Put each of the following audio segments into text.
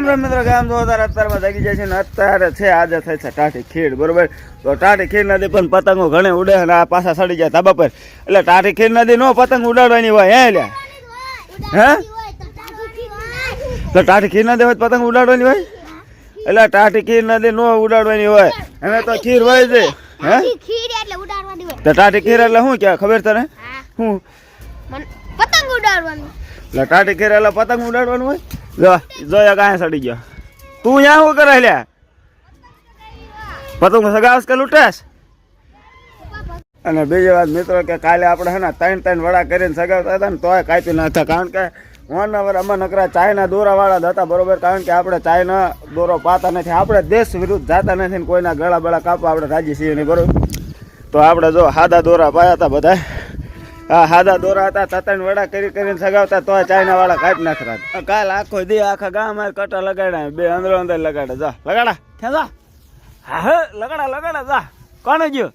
મિત્રો ગામ જો અત્યારમાં જાગી જાય છે ને અત્યારે છે આજે થાય છે ટાઢી ખીર બરોબર. તો ટાઢી ખીર નથી પણ પતંગો ઘણે ઉડે અને આ પાછા સડી જાય ધાબા પર. એટલે ટાઢી ખીર નથી નો પતંગ ઉડાડવાની હોય હે લ્યા હે તો ટાઢી ખીર નથી હોય પતંગ ઉડાડવાની હોય એટલે ટાઢી ખીર નથી નો ઉડાડવાની હોય હવે તો ખીર હોય છે હે તો ટાઢી ખીર એટલે શું કે ખબર તને શું પતંગ ઉડાડવાનું એટલે ટાઢી ખીર એટલે પતંગ ઉડાડવાનું હોય. જોયા કાંઈ સડી ગયો તું ત્યાં શું કરે લ્યા પતંગ સગાવસ કે લૂંટેશ. અને બીજી વાત મિત્રો કે કાલે આપણે હે ને 3 વડા કરીને સગાવતા હતા ને તોય કાપી નાખતા કારણ કે વાનવર અમે નકરા ચાયના દોરાવાળા જ હતા બરોબર. કારણ કે આપણે ચાયના દોરો પાતા નથી આપણે દેશ વિરુદ્ધ જતા નથી ને કોઈના ગળા બળા કાપવા આપણે રાજી છીએ નહીં બરોબર. તો આપણે જો સાદા દોરા પાયા હતા બધા હા સાદા દોરા હતા 3 વડા કરીને સગાવતા તો ચાઇના વાળા કાપી નાખતા. કાલ આખો દી આખા ગામમાં કટા લગાડ્યા બે અંદર લગાડે જા લગાડા ક્યાં જા હા લગાડા જા કોણ ગયો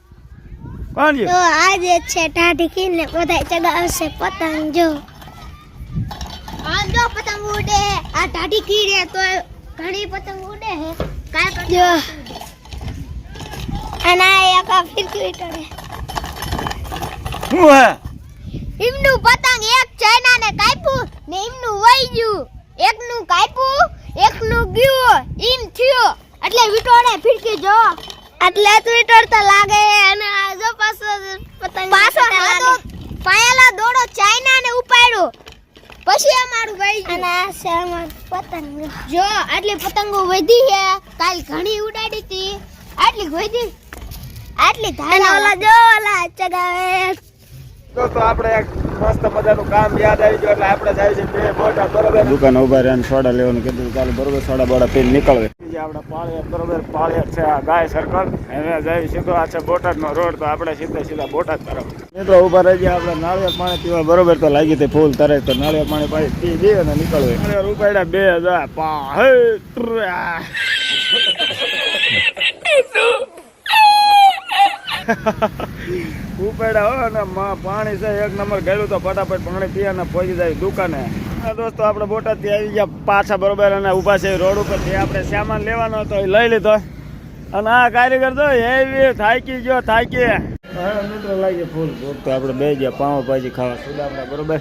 તો આજે છે ટાઢી ખીર ને બધા ચગાવશે પતંગ જો જો પતંગ ઉડે આ ટાઢી ખીર હે તો ઘણી પતંગ ઉડે હે કાય કરજો અને આકા ફિરકી ટડે હું હે ઇમનું પતંગ એક ચાઇના ને કાપ્યું ને ઇમનું વઈ ગયું એકનું કાપ્યું એકનું ગયું ઇમ થયો એટલે વિટોડે ફિરકી જો એટલે તો વિટોડતા લાગે અને આ જો પાછો પતંગ પાછો હાથો પાયેલા દોડો ચાઇના ને ઉપાડ્યો પછી અમારું વઈ ગયું અને આ છે અમાર પતંગ જો આટલી પતંગો વધી છે કાલ ઘણી ઉડાડી હતી આટલી વધી આટલી ધાના ઓલા જો ઓલા ચગાવે. તો આપણે એક મસ્ત મજાનું કામ યાદ આવી ગયું એટલે આપણે જાય છે બે બોટા બરોબર દુકાન ઉભા રહે સોડા લેવાનું કીધું ચાલો બરોબર સોડા બોડા પીને નીકળવે. આપણે પાળિયા બરોબર પાળિયા છે આ ગાય સર્કલ એને જાય સીધો આ છે બોટાદનો રોડ તો આપણે સીધા બોટાદ તરફ મિત્રો ઉભા રહી ગયા. આપણે નાળિયેર પાણી પીવા બરોબર તો લાગી તે ફૂલ તરે તો નાળિયેર પાણી પાણી પી દે અને નીકળવે. નાળિયેર ઉપાડ્યા 2000 ઉપાડ્યા હો ને પાણી છે એક નંબર ગયેલું તો ફટાફટ પાણી પીને પહોંચી જાય દુકાને. દોસ્તો આપણે બોટાદથી આવી ગયા પાછા બરોબર અને ઊભા છે રોડ ઉપર જે આપણે સામાન લેવાનો હતો એ લઈ લીધો અને આ કારીગર તો એવી થાકી ગયો મિત્રો લાગી ફૂલ ભૂખ તો આપણે બે ગયા પાઉંભાજી ખાવા સુદામડા બરોબર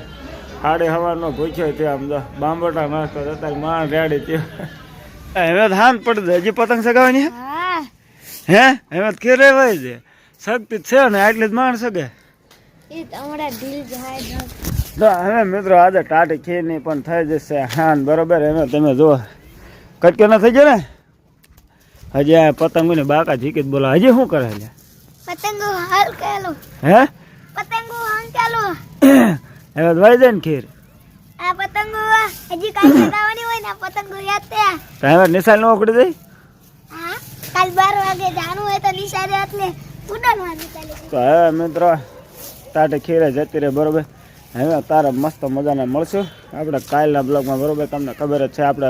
સાડી સવારનો ભૂખ્યો થયો આમ તો બાંબોટા નાસ્તો અત્યારે માણ રેડી થયો. હવે હાન પડી જાય હજી પતંગ સગાવવાની હે હવે કેરે હોય છે શક્તિ છે ને આટલી જ માણ શકે હવે મિત્રો આજે ટાઢી ખીર ની પણ થઈ જશે હાન બરોબર. હવે તમે જો કટકે ના થઈ જાય ને હજી આ પતંગો ને બાકા ઝીકી જ બોલા હજી શું કરે પતંગો હલકેલો હે પતંગો હલકેલો હવે વહી જાય ને ખીર આ પતંગો હજી કાઈ સગાવવાની હોય ને પતંગો યાદ તે હવે નિશાલ નો ઉકડી જાય હા કાલ 12 વાગે જાણું હોય તો નિશાળે એટલે ઉડાડવાનું ચાલે. તો હવે મિત્રો ટાઢી ખીરે જતી રહે બરોબર. હવે તારે મસ્ત મજાના મળશું આપણે કાલના બ્લોગમાં બરોબર. તમને ખબર જ છે આપણે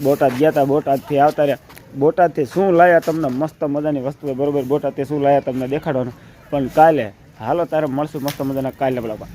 બોટાદ ગયા હતા બોટાદથી આવતા રહ્યા બોટાદથી શું લાયા તમને મસ્ત મજાની વસ્તુ બરોબર બોટાદથી શું લાયા તમને દેખાડવાનું પણ કાલે હાલો તારે મળશું મસ્ત મજાના કાલના બ્લોગમાં.